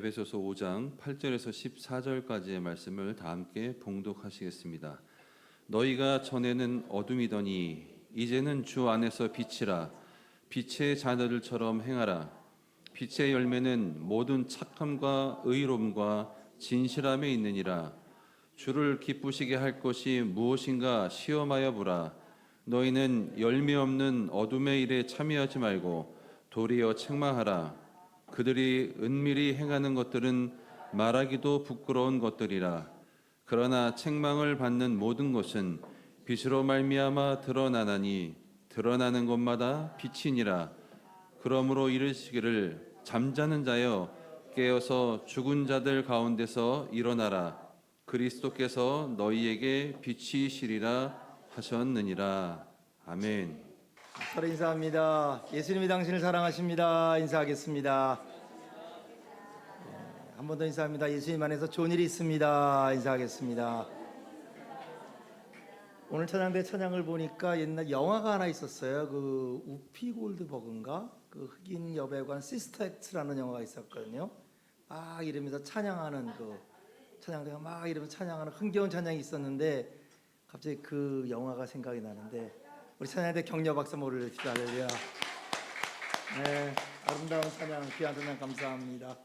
에베소서 5장 8절에서 14절까지의 말씀을 다 함께 봉독하시겠습니다. 너희가 전에는 어둠이더니 이제는 주 안에서 빛이라. 빛의 자녀들처럼 행하라. 빛의 열매는 모든 착함과 의로움과 진실함에 있느니라. 주를 기쁘시게 할 것이 무엇인가 시험하여 보라. 너희는 열매 없는 어둠의 일에 참여하지 말고 도리어 책망하라. 그들이 은밀히 행하는 것들은 말하기도 부끄러운 것들이라. 그러나 책망을 받는 모든 것은 빛으로 말미암아 드러나나니 드러나는 것마다 빛이니라. 그러므로 이르시기를 잠자는 자여 깨어서 죽은 자들 가운데서 일어나라. 그리스도께서 너희에게 빛이시리라 하셨느니라. 아멘. 서로 인사합니다. 예수님이 당신을 사랑하십니다. 인사하겠습니다. 한 번 더 인사합니다. 예수님 안에서 좋은 일이 있습니다. 인사하겠습니다. 오늘 찬양대 찬양을 보니까 옛날 영화가 하나 있었어요. 그 우피 골드버그인가? 그 흑인 여배우관 시스터 액트라는 영화가 있었거든요. 막 이러면서 찬양하는 그 찬양대가 막 이러면서 찬양하는 흥겨운 찬양이 있었는데 갑자기 그 영화가 생각이 나는데 우리 찬양대 격려 박수 모르겠습니다. 할렐루야. 네, 아름다운 찬양, 귀한 찬양 감사합니다.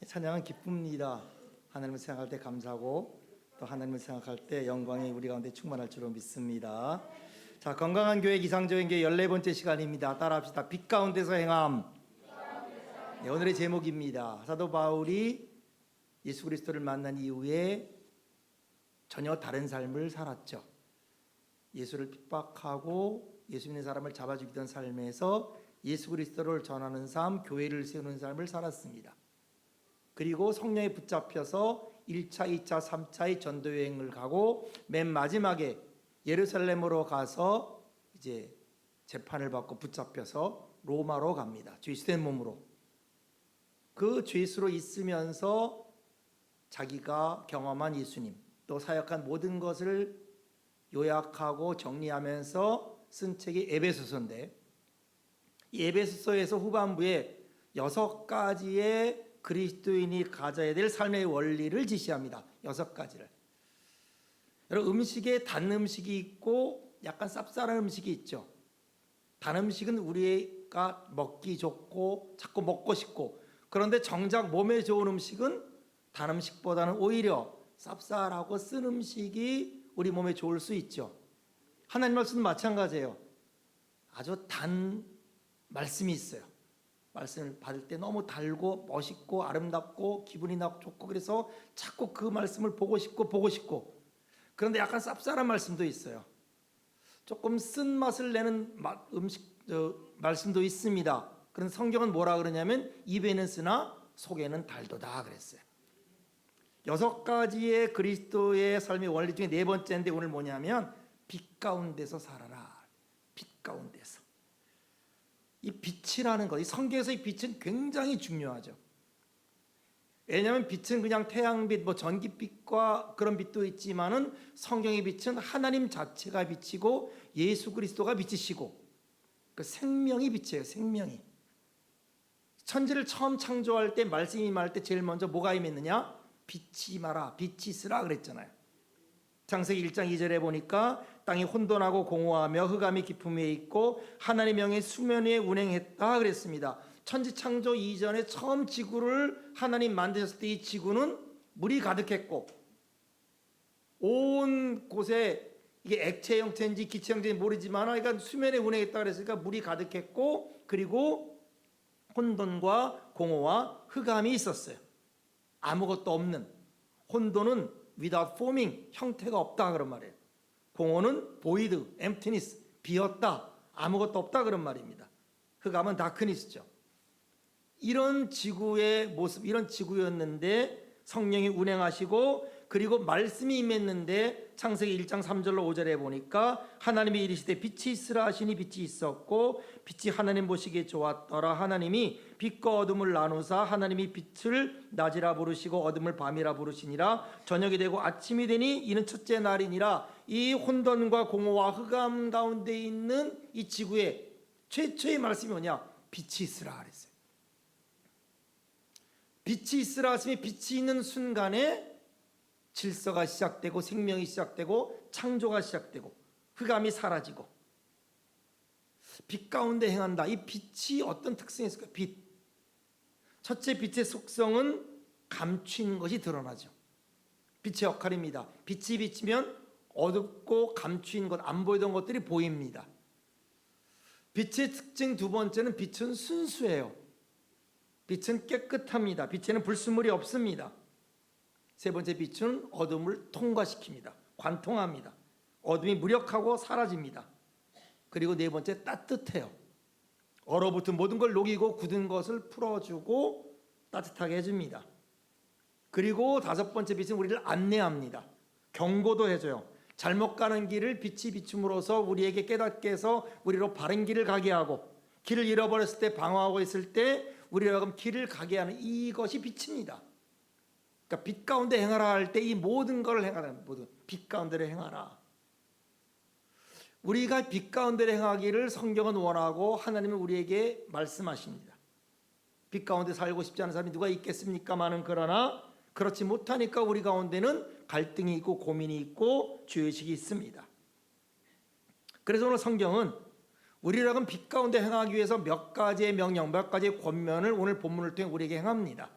찬양은 기쁩니다. 하나님을 생각할 때 감사하고 또 하나님을 생각할 때 영광이 우리 가운데 충만할 줄로 믿습니다. 자, 건강한 교회 기상적인 교회 14번째 시간입니다. 따라합시다. 빛 가운데서 행함. 네, 오늘의 제목입니다. 사도 바울이 예수 그리스도를 만난 이후에 전혀 다른 삶을 살았죠. 예수를 핍박하고 예수 믿는 사람을 잡아 죽이던 삶에서 예수 그리스도를 전하는 삶, 교회를 세우는 삶을 살았습니다. 그리고 성령에 붙잡혀서 1차, 2차, 3차의 전도 여행을 가고 맨 마지막에 예루살렘으로 가서 이제 재판을 받고 붙잡혀서 로마로 갑니다. 죄수된 몸으로. 그 죄수로 있으면서 자기가 경험한 예수님, 또 사역한 모든 것을 요약하고 정리하면서 쓴 책이 에베소서인데, 이 에베소서에서 후반부에 6가지의 그리스도인이 가져야 될 삶의 원리를 지시합니다. 6가지를. 여러분, 음식에 단 음식이 있고 약간 쌉쌀한 음식이 있죠. 단 음식은 우리가 먹기 좋고 자꾸 먹고 싶고, 그런데 정작 몸에 좋은 음식은 단 음식보다는 오히려 쌉쌀하고 쓴 음식이 우리 몸에 좋을 수 있죠. 하나님 말씀은 마찬가지예요. 아주 단 말씀이 있어요. 말씀을 받을 때 너무 달고 멋있고 아름답고 기분이 좋고, 그래서 자꾸 그 말씀을 보고 싶고. 그런데 약간 쌉쌀한 말씀도 있어요. 조금 쓴맛을 내는 말씀도 있습니다. 그런데 성경은 뭐라 그러냐면 입에는 쓰나 속에는 달도다 그랬어요. 6가지의 그리스도의 삶의 원리 중에 4번째인데 오늘 뭐냐면 빛 가운데서 살아라. 빛 가운데서. 이 빛이라는 것, 이 성경에서 이 빛은 굉장히 중요하죠. 왜냐하면 빛은 그냥 태양빛, 전기빛과 그런 빛도 있지만은 성경의 빛은 하나님 자체가 빛이고 예수 그리스도가 빛이시고 그 생명이 빛이에요. 생명이. 천지를 처음 창조할 때, 말씀이 임할 때 제일 먼저 뭐가 임했느냐? 빛이 임하라, 빛이 있으라 그랬잖아요. 창세기 1장 2절에 보니까 땅이 혼돈하고 공허하며 흑암이 깊음 위에 있고 하나님의 영이 수면 위에 운행했다 그랬습니다. 천지 창조 이전에 처음 지구를 하나님 만드셨을 때 이 지구는 물이 가득했고 온 곳에 이게 액체 형태인지 기체 형태인지 모르지만 그러니까 수면에 운행했다 그랬으니까 물이 가득했고, 그리고 혼돈과 공허와 흑암이 있었어요. 아무것도 없는. 혼돈은 without forming, 형태가 없다 그런 말이에요. 공허는 void, emptiness, 비었다, 아무것도 없다 그런 말입니다. 흑암은 darkness죠. 이런 지구의 모습, 이런 지구였는데 성령이 운행하시고 그리고 말씀이 임했는데 창세기 1장 3절로 5절에 보니까 하나님이 이르시되 빛이 있으라 하시니 빛이 있었고 빛이 하나님 보시기에 좋았더라. 하나님이 빛과 어둠을 나누사 하나님이 빛을 낮이라 부르시고 어둠을 밤이라 부르시니라. 저녁이 되고 아침이 되니 이는 첫째 날이니라. 이 혼돈과 공허와 흑암 가운데 있는 이 지구에 최초의 말씀이 뭐냐? 빛이 있으라 그랬어요. 빛이 있으라 하심이 빛이 있는 순간에 질서가 시작되고 생명이 시작되고 창조가 시작되고 흑암이 사라지고 빛 가운데 행한다. 이 빛이 어떤 특성이 있을까요? 빛. 첫째, 빛의 속성은 감추는 것이 드러나죠. 빛의 역할입니다. 빛이 비치면 어둡고 감추인 것, 안 보이던 것들이 보입니다. 빛의 특징 두 번째는 빛은 순수해요. 빛은 깨끗합니다. 빛에는 불순물이 없습니다. 세 번째, 빛은 어둠을 통과시킵니다. 관통합니다. 어둠이 무력하고 사라집니다. 그리고 네 번째, 따뜻해요. 얼어붙은 모든 걸 녹이고 굳은 것을 풀어주고 따뜻하게 해줍니다. 그리고 다섯 번째, 빛은 우리를 안내합니다. 경고도 해줘요. 잘못 가는 길을 빛이 비춤으로써 우리에게 깨닫게 해서 우리로 바른 길을 가게 하고, 길을 잃어버렸을 때 방황하고 있을 때 우리가 길을 가게 하는 이것이 빛입니다. 그러니까 빛 가운데 행하라 할 때 이 모든 걸 행하라. 모든 빛 가운데를 행하라. 우리가 빛 가운데를 행하기를 성경은 원하고 하나님은 우리에게 말씀하십니다. 빛 가운데 살고 싶지 않은 사람이 누가 있겠습니까마는, 그러나 그렇지 못하니까 우리 가운데는 갈등이 있고 고민이 있고 죄의식이 있습니다. 그래서 오늘 성경은 우리라면 빛 가운데 행하기 위해서 몇 가지의 명령, 몇 가지의 권면을 오늘 본문을 통해 우리에게 행합니다.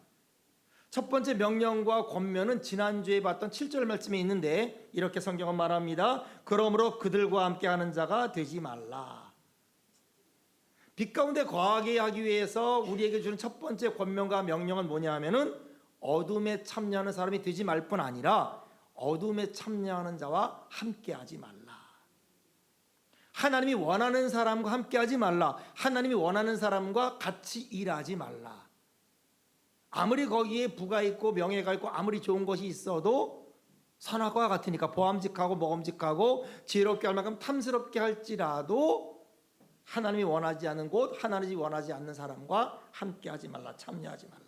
첫 번째 명령과 권면은 지난주에 봤던 7절 말씀에 있는데 이렇게 성경은 말합니다. 그러므로 그들과 함께하는 자가 되지 말라. 빛 가운데 거하게 하기 위해서 우리에게 주는 첫 번째 권면과 명령은 뭐냐 하면은 어둠에 참여하는 사람이 되지 말 뿐 아니라 어둠에 참여하는 자와 함께하지 말라. 하나님이 원하는 사람과 함께하지 말라. 하나님이 원하는 사람과 같이 일하지 말라. 아무리 거기에 부가 있고 명예가 있고 아무리 좋은 것이 있어도 선악과가 같으니까 보암직하고 먹음직하고 지혜롭게 할 만큼 탐스럽게 할지라도 하나님이 원하지 않는 곳, 하나님이 원하지 않는 사람과 함께하지 말라, 참여하지 말라.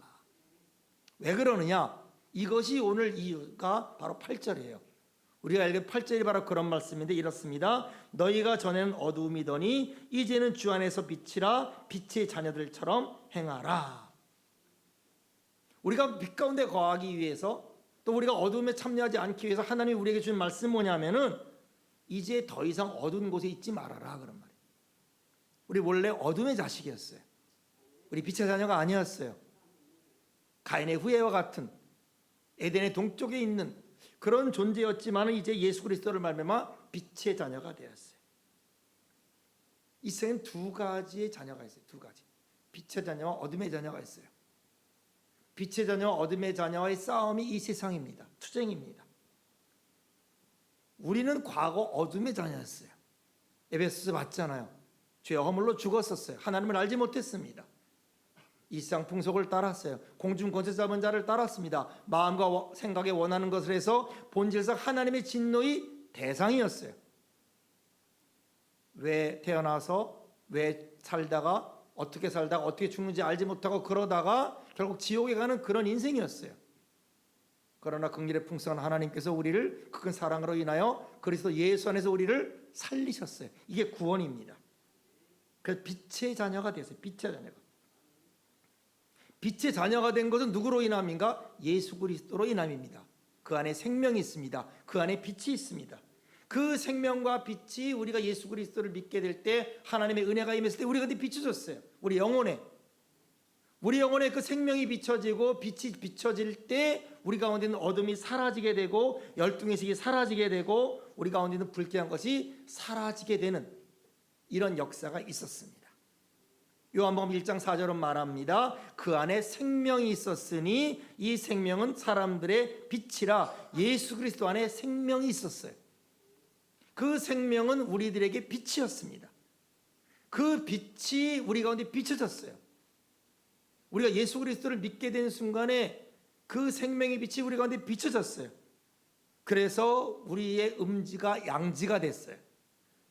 왜 그러느냐? 이것이 오늘 이유가 바로 8절이에요. 우리가 읽은 8절이 바로 그런 말씀인데 이렇습니다. 너희가 전에는 어두움이더니 이제는 주 안에서 빛이라. 빛의 자녀들처럼 행하라. 우리가 빛 가운데 거하기 위해서, 또 우리가 어둠에 참여하지 않기 위해서 하나님이 우리에게 주는 말씀은 뭐냐면은 이제 더 이상 어두운 곳에 있지 말아라, 그런 말이에요. 우리 원래 어둠의 자식이었어요. 우리 빛의 자녀가 아니었어요. 가인의 후예와 같은 에덴의 동쪽에 있는 그런 존재였지만 이제 예수 그리스도를 말미암아 빛의 자녀가 되었어요. 이 세상엔 두 가지의 자녀가 있어요. 두 가지. 빛의 자녀와 어둠의 자녀가 있어요. 빛의 자녀와 어둠의 자녀와의 싸움이 이 세상입니다. 투쟁입니다. 우리는 과거 어둠의 자녀였어요. 에베소서 봤잖아요. 죄와 허물로 죽었었어요. 하나님을 알지 못했습니다. 이 세상 풍속을 따랐어요. 공중 권세 잡은 자를 따랐습니다. 마음과 생각에 원하는 것을 해서 본질상 하나님의 진노의 대상이었어요. 왜 태어나서 왜 살다가 어떻게 살다가 어떻게 죽는지 알지 못하고 그러다가 결국 지옥에 가는 그런 인생이었어요. 그러나 긍휼의 풍성한 하나님께서 우리를 그 큰 사랑으로 인하여 그리스도 예수 안에서 우리를 살리셨어요. 이게 구원입니다. 그래서 빛의 자녀가 됐어요. 빛의 자녀가. 빛의 자녀가 된 것은 누구로 인함인가? 예수 그리스도로 인함입니다. 그 안에 생명이 있습니다. 그 안에 빛이 있습니다. 그 생명과 빛이 우리가 예수 그리스도를 믿게 될 때 하나님의 은혜가 임했을 때 우리가 비춰졌어요. 우리 영혼에 그 생명이 비춰지고 빛이 비춰질 때 우리 가운데 있는 어둠이 사라지게 되고 열등의식이 사라지게 되고 우리 가운데 있는 불쾌한 것이 사라지게 되는 이런 역사가 있었습니다. 요한복음 1장 4절은 말합니다. 그 안에 생명이 있었으니 이 생명은 사람들의 빛이라. 예수 그리스도 안에 생명이 있었어요. 그 생명은 우리들에게 빛이었습니다. 그 빛이 우리 가운데 비춰졌어요. 우리가 예수 그리스도를 믿게 된 순간에 그 생명의 빛이 우리 가운데 비춰졌어요. 그래서 우리의 음지가 양지가 됐어요.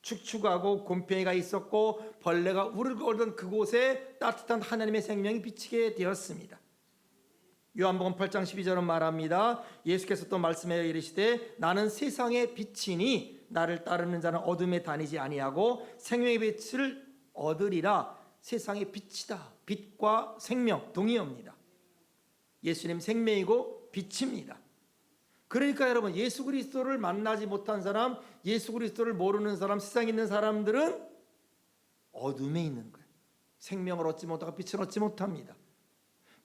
축축하고 곰팡이가 있었고 벌레가 우르르거리던 그곳에 따뜻한 하나님의 생명이 비치게 되었습니다. 요한복음 8장 12절은 말합니다. 예수께서 또 말씀하여 이르시되 나는 세상의 빛이니 나를 따르는 자는 어둠에 다니지 아니하고 생명의 빛을 얻으리라. 세상의 빛이다. 빛과 생명 동의어입니다. 예수님 생명이고 빛입니다. 그러니까 여러분, 예수 그리스도를 만나지 못한 사람, 예수 그리스도를 모르는 사람, 세상에 있는 사람들은 어둠에 있는 거예요. 생명을 얻지 못하고 빛을 얻지 못합니다.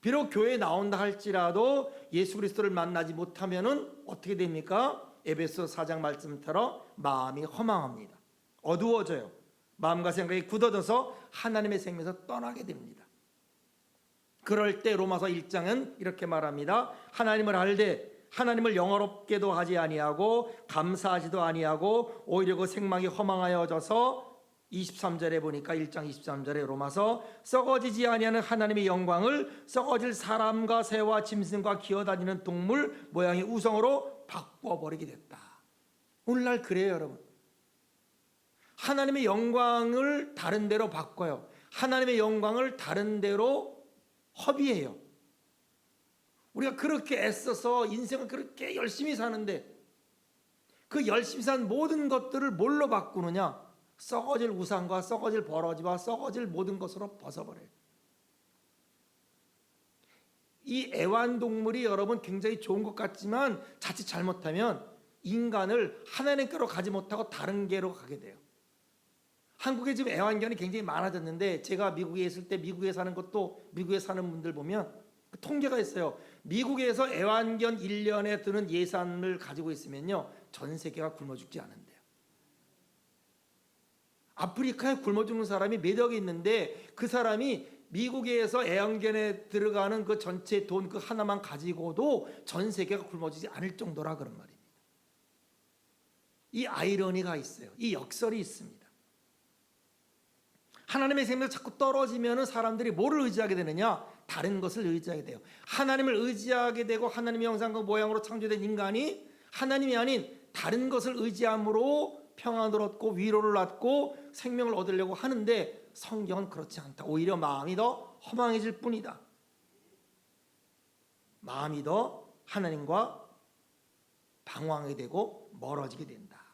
비록 교회에 나온다 할지라도 예수 그리스도를 만나지 못하면은 어떻게 됩니까? 에베소 4장 말씀처럼 마음이 허망합니다. 어두워져요. 마음과 생각이 굳어져서 하나님의 생명에서 떠나게 됩니다. 그럴 때 로마서 1장은 이렇게 말합니다. 하나님을 알되 하나님을 영화롭게도 하지 아니하고 감사하지도 아니하고 오히려 그 생망이 허망하여져서 23절에 보니까 1장 23절에 로마서 썩어지지 아니하는 하나님의 영광을 썩어질 사람과 새와 짐승과 기어다니는 동물 모양의 우성으로 바꿔버리게 됐다. 오늘날 그래요, 여러분. 하나님의 영광을 다른 데로 바꿔요. 하나님의 영광을 다른 데로 허비해요. 우리가 그렇게 애써서 인생을 그렇게 열심히 사는데 그 열심히 산 모든 것들을 뭘로 바꾸느냐? 썩어질 우상과 썩어질 버러지와 썩어질 모든 것으로 벗어버려요. 이 애완동물이 여러분 굉장히 좋은 것 같지만 자칫 잘못하면 인간을 하나님께로 가지 못하고 다른 게로 가게 돼요. 한국에 지금 애완견이 굉장히 많아졌는데 제가 미국에 있을 때 미국에 사는 것도 미국에 사는 분들 보면 통계가 있어요. 미국에서 애완견 1년에 드는 예산을 가지고 있으면요, 전 세계가 굶어 죽지 않는데요. 아프리카에 굶어 죽는 사람이 몇억이 있는데 그 사람이 미국에서 애완견에 들어가는 그 전체 돈 그 하나만 가지고도 전 세계가 굶어지지 않을 정도라 그런 말입니다. 이 아이러니가 있어요. 이 역설이 있습니다. 하나님의 생명이 자꾸 떨어지면 사람들이 뭐를 의지하게 되느냐? 다른 것을 의지하게 돼요. 하나님을 의지하게 되고 하나님의 형상과 모양으로 창조된 인간이 하나님이 아닌 다른 것을 의지함으로 평안을 얻고 위로를 얻고 생명을 얻으려고 하는데 성경은 그렇지 않다. 오히려 마음이 더 허망해질 뿐이다. 마음이 더 하나님과 방황하게 되고 멀어지게 된다.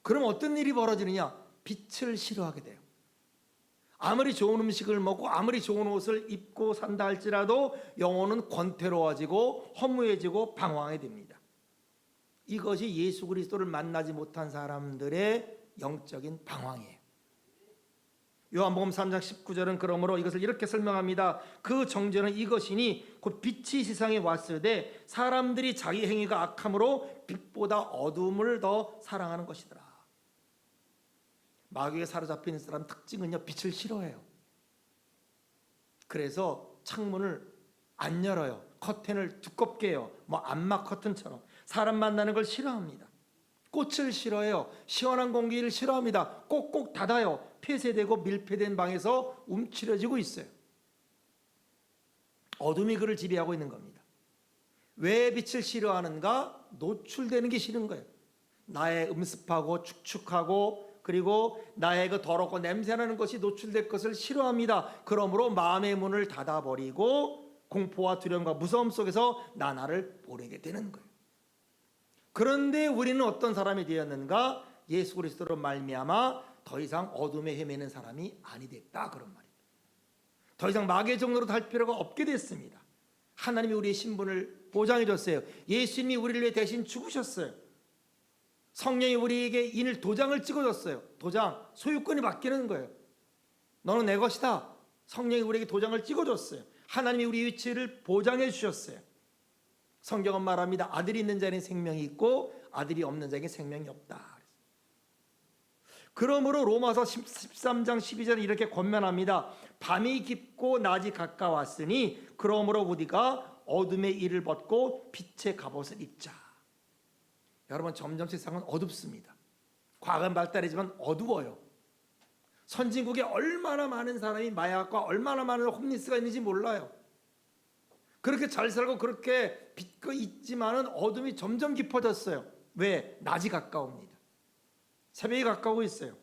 그럼 어떤 일이 벌어지느냐? 빛을 싫어하게 돼요. 아무리 좋은 음식을 먹고 아무리 좋은 옷을 입고 산다 할지라도 영혼은 권태로워지고 허무해지고 방황하게 됩니다. 이것이 예수 그리스도를 만나지 못한 사람들의 영적인 방황이에요. 요한복음 3장 19절은 그러므로 이것을 이렇게 설명합니다. 그 정죄는 이것이니 곧 빛이 세상에 왔을 때 사람들이 자기 행위가 악함으로 빛보다 어둠을 더 사랑하는 것이더라. 마귀에 사로잡히는 사람 특징은요, 빛을 싫어해요. 그래서 창문을 안 열어요. 커튼을 두껍게 해요. 뭐 암막 커튼처럼. 사람 만나는 걸 싫어합니다. 꽃을 싫어해요. 시원한 공기를 싫어합니다. 꼭꼭 닫아요. 폐쇄되고 밀폐된 방에서 움츠려지고 있어요. 어둠이 그를 지배하고 있는 겁니다. 왜 빛을 싫어하는가? 노출되는 게 싫은 거예요. 나의 음습하고 축축하고 그리고 나의 그 더럽고 냄새나는 것이 노출될 것을 싫어합니다. 그러므로 마음의 문을 닫아버리고 공포와 두려움과 무서움 속에서 나를 보내게 되는 거예요. 그런데 우리는 어떤 사람이 되었는가? 예수 그리스도로 말미암아 더 이상 어둠에 헤매는 사람이 아니 됐다, 그런 말입니다. 더 이상 마귀의 종로로 달 필요가 없게 됐습니다. 하나님이 우리의 신분을 보장해 줬어요. 예수님이 우리를 위해 대신 죽으셨어요. 성령이 우리에게 인을 도장을 찍어줬어요. 도장, 소유권이 바뀌는 거예요. 너는 내 것이다. 성령이 우리에게 도장을 찍어줬어요. 하나님이 우리 위치를 보장해 주셨어요. 성경은 말합니다. 아들이 있는 자에는 생명이 있고 아들이 없는 자에게 생명이 없다. 그러므로 로마서 13장 12절에 이렇게 권면합니다. 밤이 깊고 낮이 가까웠으니 그러므로 우리가 어둠의 일을 벗고 빛의 갑옷을 입자. 여러분, 점점 세상은 어둡습니다. 과학은 발달이지만 어두워요. 선진국에 얼마나 많은 사람이 마약과 얼마나 많은 홈리스가 있는지 몰라요. 그렇게 잘 살고 그렇게 빛과 있지만은 어둠이 점점 깊어졌어요. 왜? 낮이 가까웁니다. 새벽이 가까우고 있어요.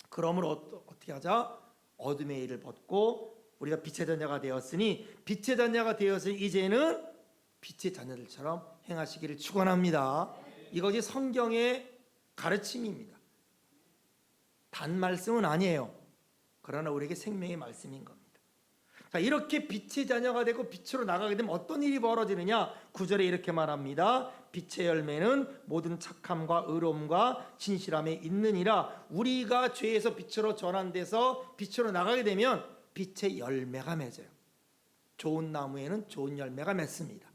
그러므로 어떻게 하자? 어둠의 일을 벗고 우리가 빛의 자녀가 되었으니 빛의 자녀가 되었으니 이제는 빛의 자녀들처럼 행하시기를 축원합니다. 이것이 성경의 가르침입니다. 단 말씀은 아니에요. 그러나 우리에게 생명의 말씀인 겁니다. 자, 이렇게 빛의 자녀가 되고 빛으로 나가게 되면 어떤 일이 벌어지느냐? 9절에 이렇게 말합니다. 빛의 열매는 모든 착함과 의로움과 진실함에 있느니라. 우리가 죄에서 빛으로 전환돼서 빛으로 나가게 되면 빛의 열매가 맺어요. 좋은 나무에는 좋은 열매가 맺습니다.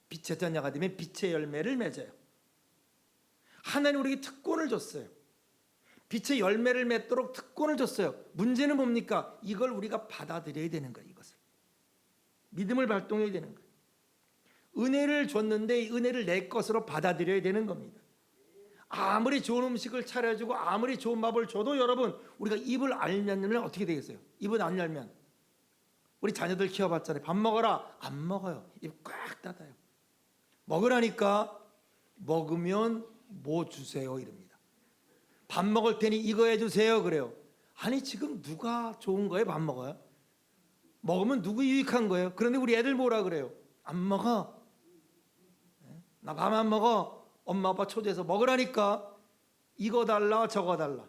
빛의 자녀가 되면 빛의 열매를 맺어요. 하나님 우리에게 특권을 줬어요. 빛의 열매를 맺도록 특권을 줬어요. 문제는 뭡니까? 이걸 우리가 받아들여야 되는 거예요. 이것을 믿음을 발동해야 되는 거예요. 은혜를 줬는데 이 은혜를 내 것으로 받아들여야 되는 겁니다. 아무리 좋은 음식을 차려주고 아무리 좋은 밥을 줘도 여러분, 우리가 입을 안 열면 어떻게 되겠어요? 입을 안 열면 우리 자녀들 키워봤잖아요. 밥 먹어라, 안 먹어요. 입 꽉 닫아요. 먹으라니까 먹으면 뭐 주세요 이럽니다. 밥 먹을 테니 이거 해주세요 그래요. 아니 지금 누가 좋은 거예요? 밥 먹어요? 먹으면 누구 유익한 거예요? 그런데 우리 애들 뭐라 그래요? 안 먹어. 나 밥 안 먹어. 엄마 아빠 초대해서 먹으라니까. 이거 달라 저거 달라.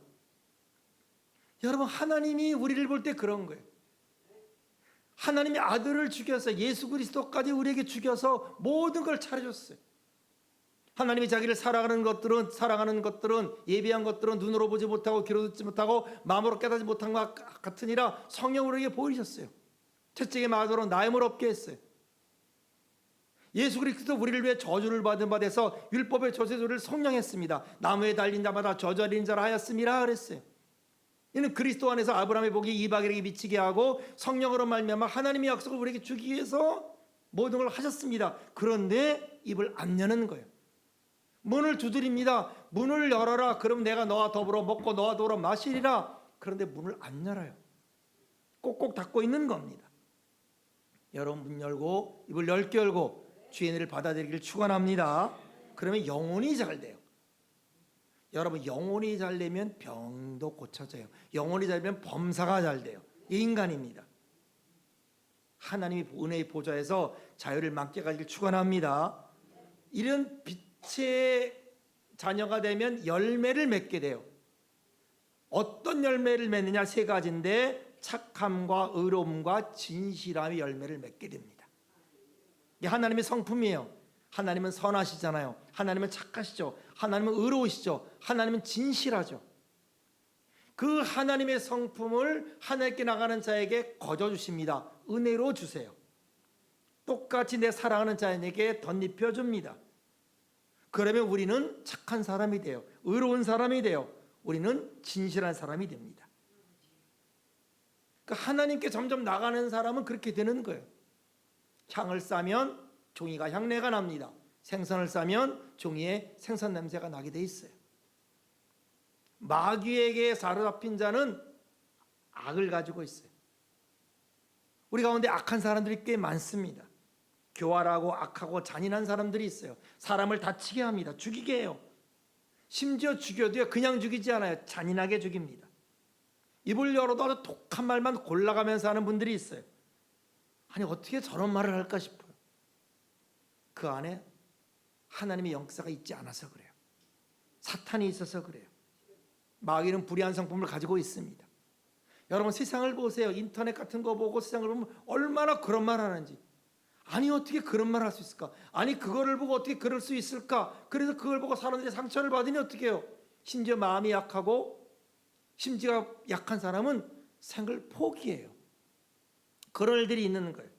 여러분, 하나님이 우리를 볼 때 그런 거예요. 하나님이 아들을 죽여서 예수 그리스도까지 우리에게 죽여서 모든 걸 차려줬어요. 하나님이 자기를 사랑하는 것들은 예비한 것들은 눈으로 보지 못하고 귀로 듣지 못하고 마음으로 깨닫지 못한 것 같으니라 성령으로 우리에게 보이셨어요. 채찍에 맞으러 나임을 없게 했어요. 예수 그리스도 우리를 위해 저주를 받은 바 돼서 율법의 저주를 성령했습니다. 나무에 달린 자마다 저주린 자라 하였음이라 그랬어요. 이는 그리스도 안에서 아브라함의 복이 이방인에게 미치게 하고 성령으로 말미암아 하나님의 약속을 우리에게 주기 위해서 모든 걸 하셨습니다. 그런데 입을 안 여는 거예요. 문을 두드립니다. 문을 열어라. 그럼 내가 너와 더불어 먹고 너와 더불어 마시리라. 그런데 문을 안 열어요. 꼭꼭 닫고 있는 겁니다. 여러분, 문 열고 입을 넓게 열고 주의 은혜를 받아들이기를 축원합니다. 그러면 영혼이 잘 돼요. 여러분, 영혼이 잘 되면 병도 고쳐져요. 영혼이 잘 되면 범사가 잘 돼요. 이 인간입니다. 하나님이 은혜의 보좌에서 자유를 맡게 가기를 축원합니다. 이런 빛의 자녀가 되면 열매를 맺게 돼요. 어떤 열매를 맺느냐? 세 가지인데 착함과 의로움과 진실함의 열매를 맺게 됩니다. 이게 하나님의 성품이에요. 하나님은 선하시잖아요. 하나님은 착하시죠. 하나님은 의로우시죠. 하나님은 진실하죠. 그 하나님의 성품을 하나님께 나가는 자에게 거저 주십니다. 은혜로 주세요. 똑같이 내 사랑하는 자에게 덧입혀 줍니다. 그러면 우리는 착한 사람이 돼요. 의로운 사람이 돼요. 우리는 진실한 사람이 됩니다. 그러니까 하나님께 점점 나가는 사람은 그렇게 되는 거예요. 향을 싸면 종이가 향내가 납니다. 생선을 싸면 종이에 생선 냄새가 나게 돼 있어요. 마귀에게 사로잡힌 자는 악을 가지고 있어요. 우리 가운데 악한 사람들이 꽤 많습니다. 교활하고 악하고 잔인한 사람들이 있어요. 사람을 다치게 합니다. 죽이게 해요. 심지어 죽여도요, 그냥 죽이지 않아요. 잔인하게 죽입니다. 입을 열어도 아주 독한 말만 골라가면서 하는 분들이 있어요. 아니, 어떻게 저런 말을 할까 싶어요. 그 안에 하나님의 역사가 있지 않아서 그래요. 사탄이 있어서 그래요. 마귀는 불의한 성품을 가지고 있습니다. 여러분, 세상을 보세요. 인터넷 같은 거 보고 세상을 보면 얼마나 그런 말 하는지. 아니, 어떻게 그런 말 할 수 있을까? 아니, 그거를 보고 어떻게 그럴 수 있을까? 그래서 그걸 보고 사람들이 상처를 받으니 어떻게 해요? 심지어 마음이 약하고 심지가 약한 사람은 생을 포기해요. 그런 일들이 있는 거예요.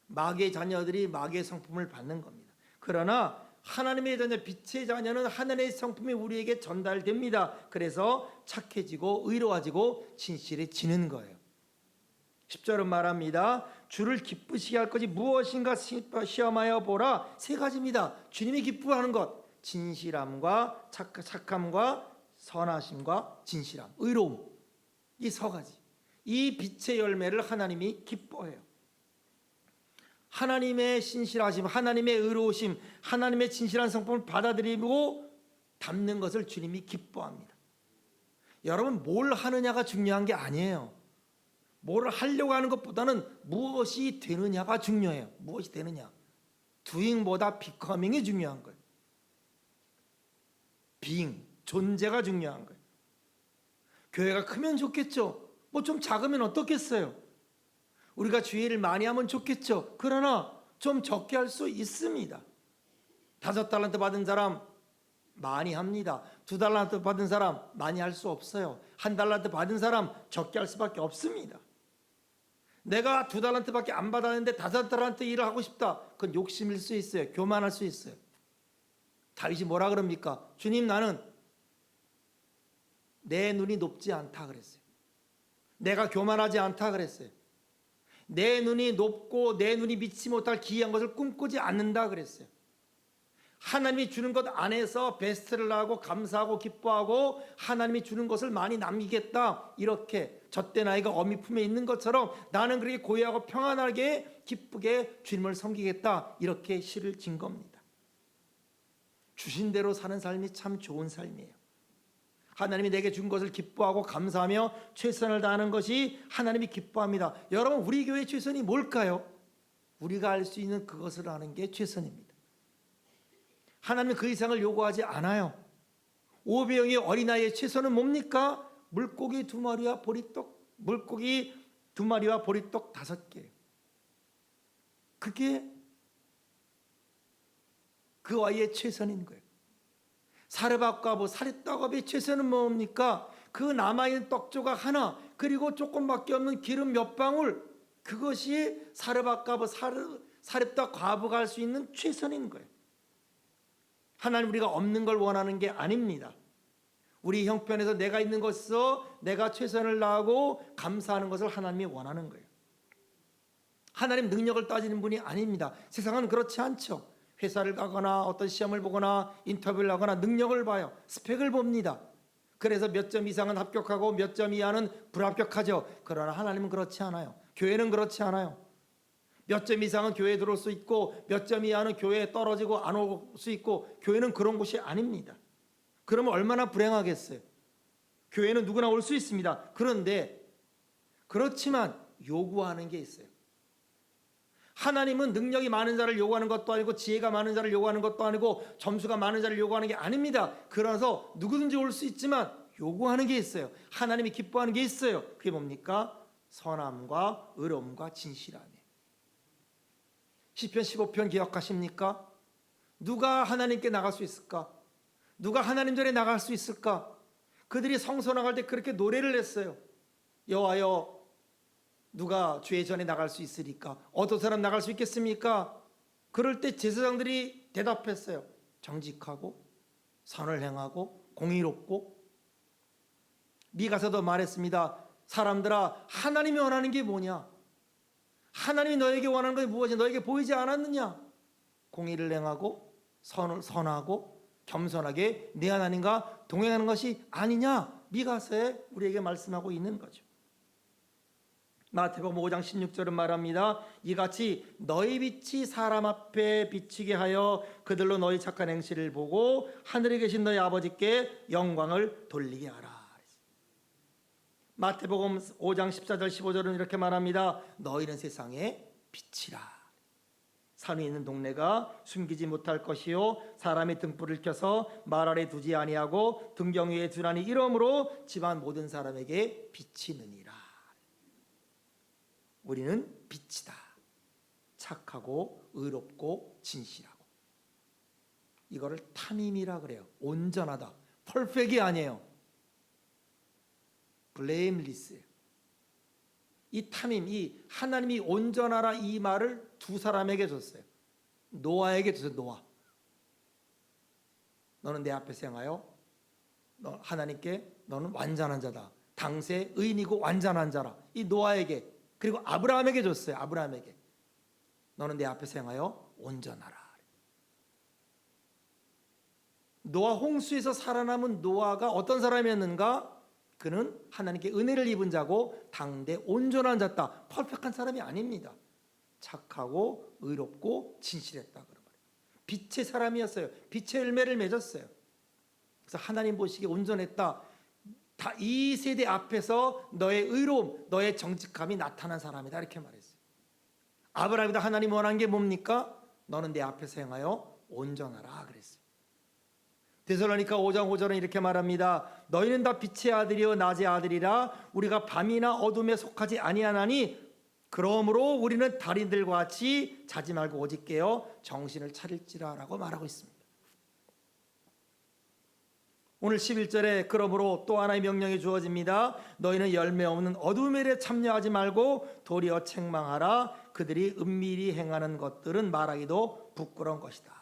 마귀의 자녀들이 마귀의 성품을 받는 겁니다. 그러나 하나님의 자녀, 빛의 자녀는 하나님의 성품이 우리에게 전달됩니다. 그래서 착해지고 의로워지고 진실해지는 거예요. 10절은 말합니다. 주를 기쁘시게 할 것이 무엇인가 시험하여 보라. 세 가지입니다. 주님이 기뻐하는 것, 진실함과 착함과 선하심과 진실함, 의로움, 이 세 가지. 이 빛의 열매를 하나님이 기뻐해요. 하나님의 신실하심, 하나님의 의로우심, 하나님의 진실한 성품을 받아들이고 담는 것을 주님이 기뻐합니다. 여러분, 뭘 하느냐가 중요한 게 아니에요. 뭘 하려고 하는 것보다는 무엇이 되느냐가 중요해요. 무엇이 되느냐. doing보다 becoming이 중요한 거예요. being, 존재가 중요한 거예요. 교회가 크면 좋겠죠. 뭐 좀 작으면 어떻겠어요. 우리가 주의를 많이 하면 좋겠죠. 그러나 좀 적게 할 수 있습니다. 5달란트 받은 사람 많이 합니다. 2달란트 받은 사람 많이 할 수 없어요. 1달란트 받은 사람 적게 할 수밖에 없습니다. 내가 2달란트밖에 안 받았는데 5달란트 일을 하고 싶다. 그건 욕심일 수 있어요. 교만할 수 있어요. 다윗이 뭐라 그럽니까? 주님, 나는 내 눈이 높지 않다 그랬어요. 내가 교만하지 않다 그랬어요. 내 눈이 높고 내 눈이 미치 못할 기이한 것을 꿈꾸지 않는다 그랬어요. 하나님이 주는 것 안에서 베스트를 하고 감사하고 기뻐하고 하나님이 주는 것을 많이 남기겠다. 이렇게 젖된 아이가 어미 품에 있는 것처럼 나는 그렇게 고요하고 평안하게 기쁘게 주님을 섬기겠다. 이렇게 시를 진 겁니다. 주신 대로 사는 삶이 참 좋은 삶이에요. 하나님이 내게 준 것을 기뻐하고 감사하며 최선을 다하는 것이 하나님이 기뻐합니다. 여러분, 우리 교회의 최선이 뭘까요? 우리가 할 수 있는 그것을 하는 게 최선입니다. 하나님은 그 이상을 요구하지 않아요. 오병이의 어린아이의 최선은 뭡니까? 물고기 2마리와 보리떡, 물고기 2마리와 보리떡 5개. 그게 그 아이의 최선인 거예요. 사르밧과 사리떡업의 최선은 뭡니까? 그 남아있는 떡조각 하나, 그리고 조금밖에 없는 기름 몇 방울, 그것이 사르밧과 사리떡 과부가 할 수 있는 최선인 거예요. 하나님, 우리가 없는 걸 원하는 게 아닙니다. 우리 형편에서 내가 있는 것에서 내가 최선을 다하고 감사하는 것을 하나님이 원하는 거예요. 하나님 능력을 따지는 분이 아닙니다. 세상은 그렇지 않죠. 회사를 가거나 어떤 시험을 보거나 인터뷰를 하거나 능력을 봐요. 스펙을 봅니다. 그래서 몇 점 이상은 합격하고 몇 점 이하는 불합격하죠. 그러나 하나님은 그렇지 않아요. 교회는 그렇지 않아요. 몇 점 이상은 교회에 들어올 수 있고 몇 점 이하는 교회에 떨어지고 안 올 수 있고, 교회는 그런 곳이 아닙니다. 그러면 얼마나 불행하겠어요. 교회는 누구나 올 수 있습니다. 그런데 그렇지만 요구하는 게 있어요. 하나님은 능력이 많은 자를 요구하는 것도 아니고 지혜가 많은 자를 요구하는 것도 아니고 점수가 많은 자를 요구하는 게 아닙니다. 그래서 누구든지 올 수 있지만 요구하는 게 있어요. 하나님이 기뻐하는 게 있어요. 그게 뭡니까? 선함과 의로움과 진실함이에요. 시편 15편 기억하십니까? 누가 하나님께 나갈 수 있을까? 누가 하나님 전에 나갈 수 있을까? 그들이 성소 나갈 때 그렇게 노래를 했어요. 여호와여, 누가 주의 전에 나갈 수 있으리까? 어떤 사람 나갈 수 있겠습니까? 그럴 때 제사장들이 대답했어요. 정직하고 선을 행하고 공의롭고. 미가서도 말했습니다. 사람들아, 하나님이 원하는 게 뭐냐? 하나님이 너에게 원하는 것이 무엇이 너에게 보이지 않았느냐? 공의를 행하고 선하고 겸손하게 내 하나님과 동행하는 것이 아니냐? 미가서에 우리에게 말씀하고 있는 거죠. 마태복음 5장 16절은 말합니다. 이같이 너희 빛이 사람 앞에 비치게 하여 그들로 너희 착한 행실을 보고 하늘에 계신 너희 아버지께 영광을 돌리게 하라. 마태복음 5장 14절 15절은 이렇게 말합니다. 너희는 세상의 빛이라. 산 위에 있는 동네가 숨기지 못할 것이요 사람의 등불을 켜서 말 아래 두지 아니하고 등경 위에 두나니 이러므로 집안 모든 사람에게 비치느니라. 우리는 빛이다. 착하고 의롭고 진실하고. 이거를 탐임이라 그래요. 온전하다. 퍼펙이 아니에요. 블레임리스예요. 이 탐임, 이 하나님이 온전하라 이 말을 2사람에게 줬어요. 노아에게 줬어요. 노아. 너는 내 앞에서 행하여 너 하나님께 너는 완전한 자다. 당세 의인이고 완전한 자라. 이 노아에게. 그리고 아브라함에게 줬어요. 아브라함에게. 너는 내 앞에서 행하여 온전하라. 노아 홍수에서 살아남은 노아가 어떤 사람이었는가? 그는 하나님께 은혜를 입은 자고 당대 온전한 자다. 퍼펙트한 사람이 아닙니다. 착하고 의롭고 진실했다. 그런 말이에요. 빛의 사람이었어요. 빛의 열매를 맺었어요. 그래서 하나님 보시기에 온전했다. 다 이 세대 앞에서 너의 의로움, 너의 정직함이 나타난 사람이다. 이렇게 말했어요. 아브라함이다. 하나님 원한 게 뭡니까? 너는 내 앞에서 행하여 온전하라 그랬어요. 데살로니가 5장 5절은 이렇게 말합니다. 너희는 다 빛의 아들이요 낮의 아들이라. 우리가 밤이나 어둠에 속하지 아니하나니 그러므로 우리는 달인들과 같이 자지 말고 오직 깨어 정신을 차릴지라라고 말하고 있습니다. 오늘 11절에 그러므로 또 하나의 명령이 주어집니다. 너희는 열매 없는 어둠의 일에 참여하지 말고 도리어 책망하라. 그들이 은밀히 행하는 것들은 말하기도 부끄러운 것이다.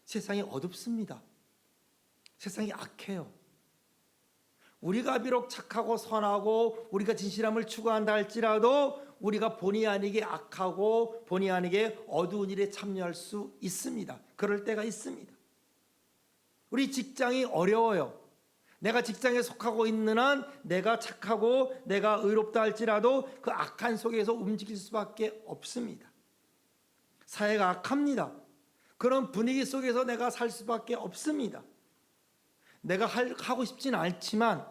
세상이 어둡습니다. 세상이 악해요. 우리가 비록 착하고 선하고 우리가 진실함을 추구한다 할지라도 우리가 본의 아니게 악하고 본의 아니게 어두운 일에 참여할 수 있습니다. 그럴 때가 있습니다. 우리 직장이 어려워요. 내가 직장에 속하고 있는 한 내가 착하고 내가 의롭다 할지라도 그 악한 속에서 움직일 수밖에 없습니다. 사회가 악합니다. 그런 분위기 속에서 내가 살 수밖에 없습니다. 내가 하고 싶지는 않지만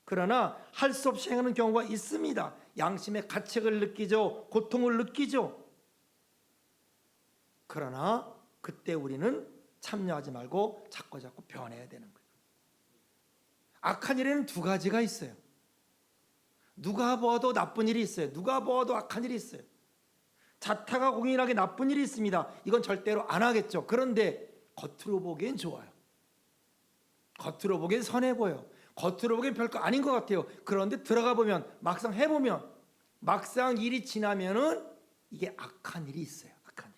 그러나 할 수 없이 행하는 경우가 있습니다. 양심의 가책을 느끼죠. 고통을 느끼죠. 그러나 그때 우리는 참여하지 말고 자꾸 변해야 되는 거예요. 악한 일에는 두 가지가 있어요. 누가 봐도 나쁜 일이 있어요. 누가 봐도 악한 일이 있어요. 자타가 공인하게 나쁜 일이 있습니다. 이건 절대로 안 하겠죠. 그런데 겉으로 보기엔 좋아요. 겉으로 보기엔 선해 보여요. 겉으로 보기엔 별거 아닌 것 같아요. 그런데 들어가 보면 막상 해보면 막상 일이 지나면은 이게 악한 일이 있어요. 악한 일.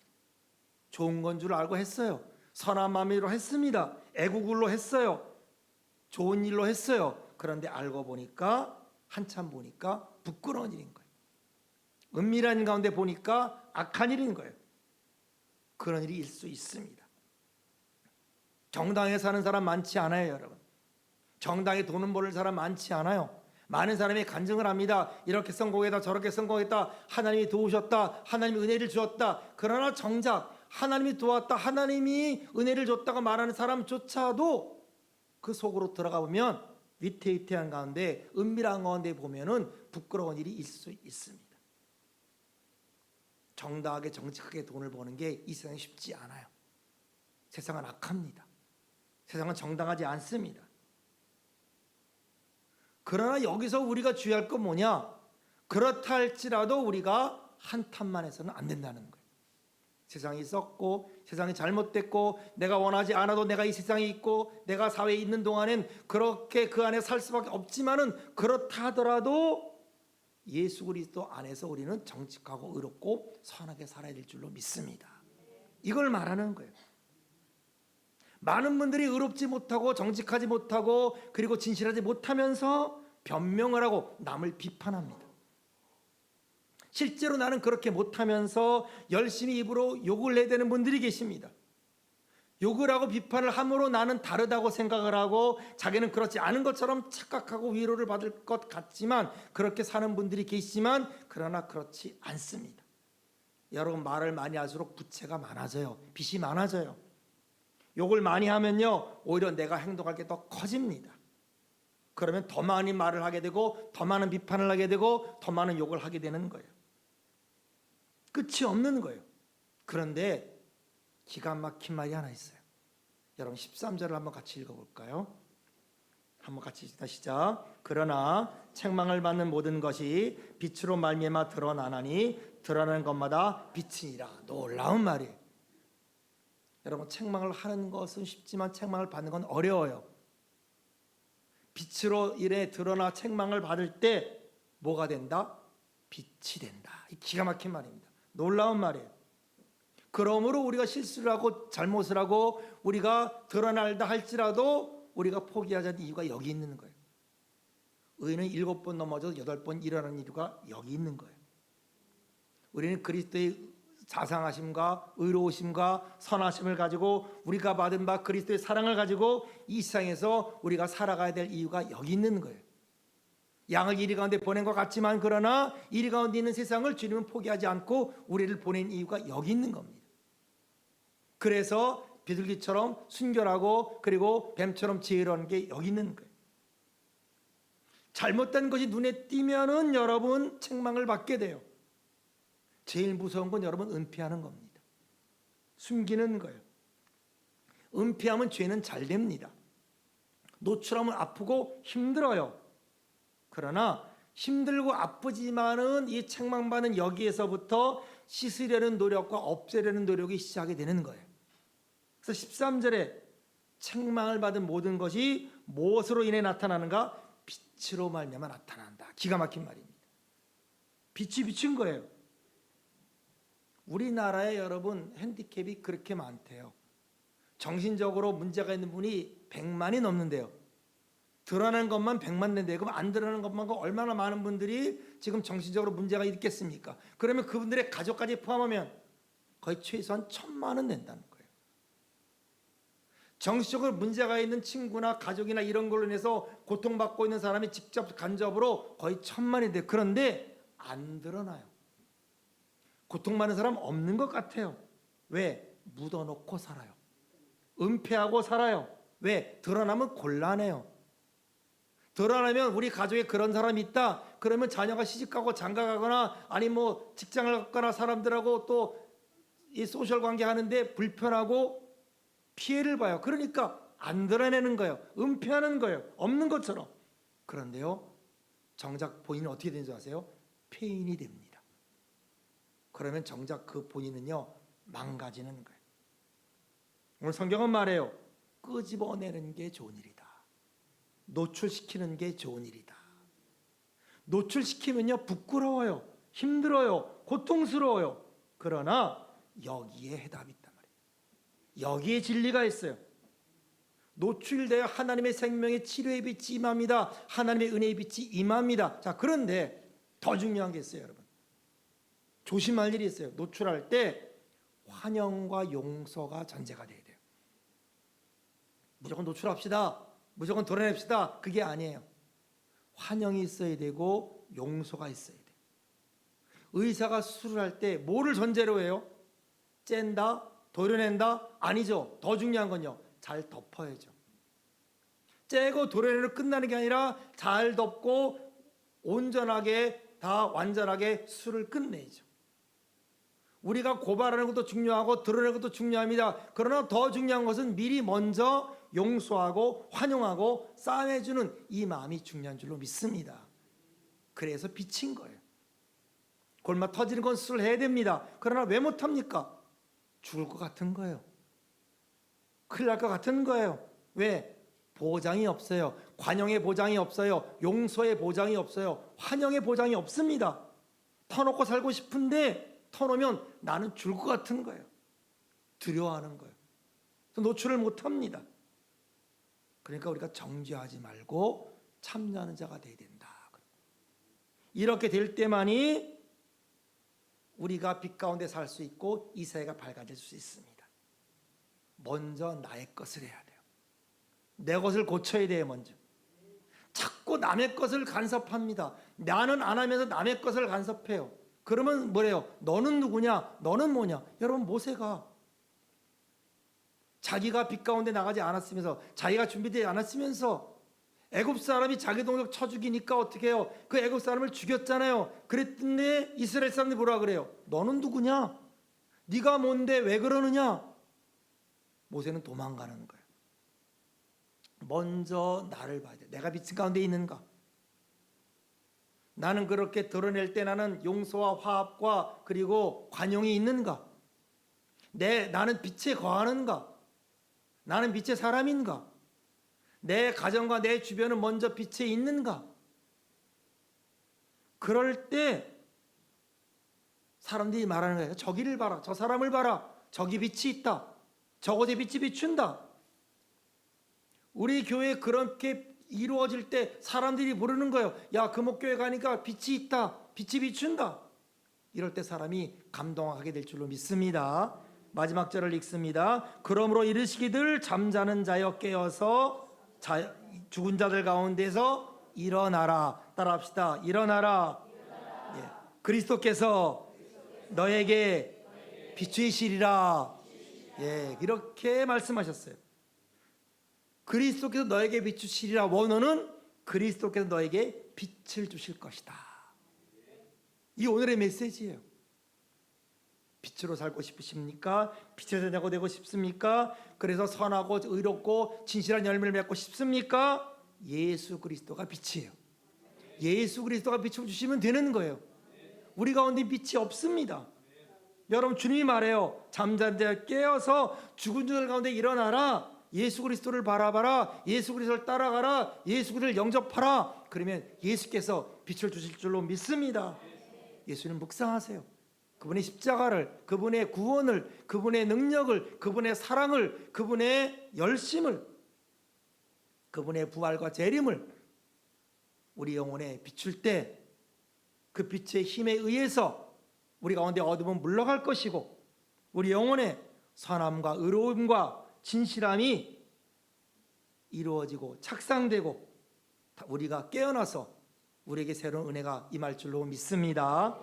좋은 건 줄 알고 했어요. 선한 마음으로 했습니다. 애국으로 했어요. 좋은 일로 했어요. 그런데 알고 보니까 한참 보니까 부끄러운 일인 거예요. 은밀한 가운데 보니까 악한 일인 거예요. 그런 일이 있을 수 있습니다. 정당에 사는 사람 많지 않아요, 여러분. 정당에 돈은 벌을 사람 많지 않아요. 많은 사람이 간증을 합니다. 이렇게 성공했다 저렇게 성공했다. 하나님이 도우셨다. 하나님이 은혜를 주었다. 그러나 정작 하나님이 도왔다. 하나님이 은혜를 줬다고 말하는 사람조차도 그 속으로 들어가 보면 위태위태한 가운데 은밀한 가운데 보면은 부끄러운 일이 있을 수 있습니다. 정당하게 정직하게 돈을 버는 게 이 세상에 쉽지 않아요. 세상은 악합니다. 세상은 정당하지 않습니다. 그러나 여기서 우리가 주의할 건 뭐냐? 그렇다 할지라도 우리가 한탄만 해서는 안 된다는 거예요. 세상이 썩고 세상이 잘못됐고 내가 원하지 않아도 내가 이 세상에 있고 내가 사회에 있는 동안엔 그렇게 그 안에 살 수밖에 없지만은 그렇다 하더라도 예수 그리스도 안에서 우리는 정직하고 의롭고 선하게 살아야 될 줄로 믿습니다. 이걸 말하는 거예요. 많은 분들이 의롭지 못하고 정직하지 못하고 그리고 진실하지 못하면서 변명을 하고 남을 비판합니다. 실제로 나는 그렇게 못하면서 열심히 입으로 욕을 해야 되는 분들이 계십니다. 욕을 하고 비판을 함으로 나는 다르다고 생각을 하고 자기는 그렇지 않은 것처럼 착각하고 위로를 받을 것 같지만 그렇게 사는 분들이 계시지만 그러나 그렇지 않습니다. 여러분 말을 많이 할수록 부채가 많아져요. 빚이 많아져요. 욕을 많이 하면요 오히려 내가 행동할 게 더 커집니다. 그러면 더 많이 말을 하게 되고 더 많은 비판을 하게 되고 더 많은 욕을 하게 되는 거예요. 끝이 없는 거예요. 그런데 기가 막힌 말이 하나 있어요. 여러분 13절을 한번 같이 읽어볼까요? 한번 같이 시작. 그러나 책망을 받는 모든 것이 빛으로 말미암아 드러나나니 드러나는 것마다 빛이니라. 놀라운 말이에요. 여러분 책망을 하는 것은 쉽지만 책망을 받는 건 어려워요. 빛으로 일에 드러나 책망을 받을 때 뭐가 된다? 빛이 된다. 기가 막힌 말입니다. 놀라운 말이에요. 그러므로 우리가 실수를 하고 잘못을 하고 우리가 드러날다 할지라도 우리가 포기하자는 이유가 여기 있는 거예요. 의인은 7번 넘어져도 8번 일어나는 이유가 여기 있는 거예요. 우리는 그리스도의 자상하심과 의로우심과 선하심을 가지고 우리가 받은 바 그리스도의 사랑을 가지고 이 세상에서 우리가 살아가야 될 이유가 여기 있는 거예요. 양을 이리 가운데 보낸 것 같지만 그러나 이리 가운데 있는 세상을 주님은 포기하지 않고 우리를 보낸 이유가 여기 있는 겁니다. 그래서 비둘기처럼 순결하고 그리고 뱀처럼 지혜로운 게 여기 있는 거예요. 잘못된 것이 눈에 띄면은 여러분 책망을 받게 돼요. 제일 무서운 건 여러분 은폐하는 겁니다. 숨기는 거예요. 은폐하면 죄는 잘 됩니다. 노출하면 아프고 힘들어요. 그러나 힘들고 아프지만은 이 책망받는 여기에서부터 씻으려는 노력과 없애려는 노력이 시작이 되는 거예요. 그래서 13절에 책망을 받은 모든 것이 무엇으로 인해 나타나는가? 빛으로 말미암아 나타난다. 기가 막힌 말입니다. 빛이 비친 거예요. 우리나라에 여러분 핸디캡이 그렇게 많대요. 정신적으로 문제가 있는 분이 100만이 넘는데요. 드러나는 것만 100만 된대요. 그럼 안 드러나는 것만 얼마나 많은 분들이 지금 정신적으로 문제가 있겠습니까? 그러면 그분들의 가족까지 포함하면 거의 최소한 1000만은 된다는 거예요. 정신적으로 문제가 있는 친구나 가족이나 이런 걸로 인해서 고통받고 있는 사람이 직접 간접으로 거의 1000만이 돼요. 그런데 안 드러나요. 고통받는 사람 없는 것 같아요. 왜? 묻어놓고 살아요. 은폐하고 살아요. 왜? 드러나면 곤란해요. 드러나면 우리 가족에 그런 사람이 있다. 그러면 자녀가 시집가고 장가가거나 아니 뭐 직장을 갖거나 사람들하고 또 이 소셜 관계 하는데 불편하고 피해를 봐요. 그러니까 안 드러내는 거예요. 은폐하는 거예요. 없는 것처럼. 그런데요, 정작 본인은 어떻게 되는 줄 아세요? 폐인이 됩니다. 그러면 정작 그 본인은요 망가지는 거예요. 오늘 성경은 말해요. 끄집어내는 게 좋은 일이다. 노출시키는 게 좋은 일이다. 노출시키면요 부끄러워요. 힘들어요. 고통스러워요. 그러나 여기에 해답이 있단 말이에요. 여기에 진리가 있어요. 노출되어 하나님의 생명의 치료의 빛이 임합니다. 하나님의 은혜의 빛이 임합니다. 자, 그런데 더 중요한 게 있어요, 여러분. 조심할 일이 있어요. 노출할 때 환영과 용서가 전제가 돼야 돼요. 무조건 노출합시다. 무조건 드러냅시다. 그게 아니에요. 환영이 있어야 되고 용서가 있어야 돼요. 의사가 수술을 할 때 뭐를 전제로 해요? 짠다? 도려낸다? 아니죠. 더 중요한 건요. 잘 덮어야죠. 째고 도려내로 끝나는 게 아니라 잘 덮고 온전하게 다 완전하게 수술을 끝내죠. 우리가 고발하는 것도 중요하고 드러내는 것도 중요합니다. 그러나 더 중요한 것은 미리 먼저 용서하고 환영하고 싸매주는 이 마음이 중요한 줄로 믿습니다. 그래서 비친 거예요. 골마 터지는 건 수술해야 됩니다. 그러나 왜 못합니까? 죽을 것 같은 거예요. 큰일 날 것 같은 거예요. 왜? 보장이 없어요. 관용의 보장이 없어요. 용서의 보장이 없어요. 환영의 보장이 없습니다. 터놓고 살고 싶은데 터놓으면 나는 죽을 것 같은 거예요. 두려워하는 거예요. 노출을 못합니다. 그러니까 우리가 정죄하지 말고 참여하는 자가 돼야 된다. 이렇게 될 때만이 우리가 빛 가운데 살 수 있고 이 사회가 밝아질 수 있습니다. 먼저 나의 것을 해야 돼요. 내 것을 고쳐야 돼요. 먼저. 자꾸 남의 것을 간섭합니다. 나는 안 하면서 남의 것을 간섭해요. 그러면 뭐래요? 너는 누구냐? 너는 뭐냐? 여러분 모세가 자기가 빛 가운데 나가지 않았으면서 자기가 준비되지 않았으면서 애굽 사람이 자기 동족 쳐 죽이니까 어떻게 해요? 그 애굽 사람을 죽였잖아요. 그랬는데 이스라엘 사람들이 뭐라 그래요? 너는 누구냐? 네가 뭔데 왜 그러느냐? 모세는 도망가는 거예요. 먼저 나를 봐야 돼. 내가 빛 가운데 있는가? 나는 그렇게 드러낼 때 나는 용서와 화합과 그리고 관용이 있는가? 나는 빛에 거하는가? 나는 빛의 사람인가? 내 가정과 내 주변은 먼저 빛에 있는가? 그럴 때 사람들이 말하는 거예요. 저기를 봐라. 저 사람을 봐라. 저기 빛이 있다. 저곳에 빛이 비춘다. 우리 교회에 그렇게 이루어질 때 사람들이 부르는 거예요. 야, 금옥교회 가니까 빛이 있다. 빛이 비춘다. 이럴 때 사람이 감동하게 될 줄로 믿습니다. 마지막 절을 읽습니다. 그러므로 이르시기를 잠자는 자여 깨어서 죽은 자들 가운데서 일어나라. 따라합시다. 일어나라. 예. 그리스도께서 너에게 비추시리라. 예, 이렇게 말씀하셨어요. 그리스도께서 너에게 비추시리라. 원어는 그리스도께서 너에게 빛을 주실 것이다. 이 오늘의 메시지예요. 빛으로 살고 싶으십니까? 빛의 자녀가 되고 싶습니까? 그래서 선하고 의롭고 진실한 열매를 맺고 싶습니까? 예수 그리스도가 빛이에요. 예수 그리스도가 빛을 주시면 되는 거예요. 우리 가운데 빛이 없습니다. 여러분, 주님이 말해요. 잠자는 자 깨어서 죽은 자들 가운데 일어나라. 예수 그리스도를 바라봐라. 예수 그리스도를 따라가라. 예수 그리스도를 영접하라. 그러면 예수께서 빛을 주실 줄로 믿습니다. 예수님 묵상하세요. 그분의 십자가를, 그분의 구원을, 그분의 능력을, 그분의 사랑을, 그분의 열심을, 그분의 부활과 재림을 우리 영혼에 비출 때 그 빛의 힘에 의해서 우리 가운데 어둠은 물러갈 것이고 우리 영혼에 선함과 의로움과 진실함이 이루어지고 착상되고 우리가 깨어나서 우리에게 새로운 은혜가 임할 줄로 믿습니다.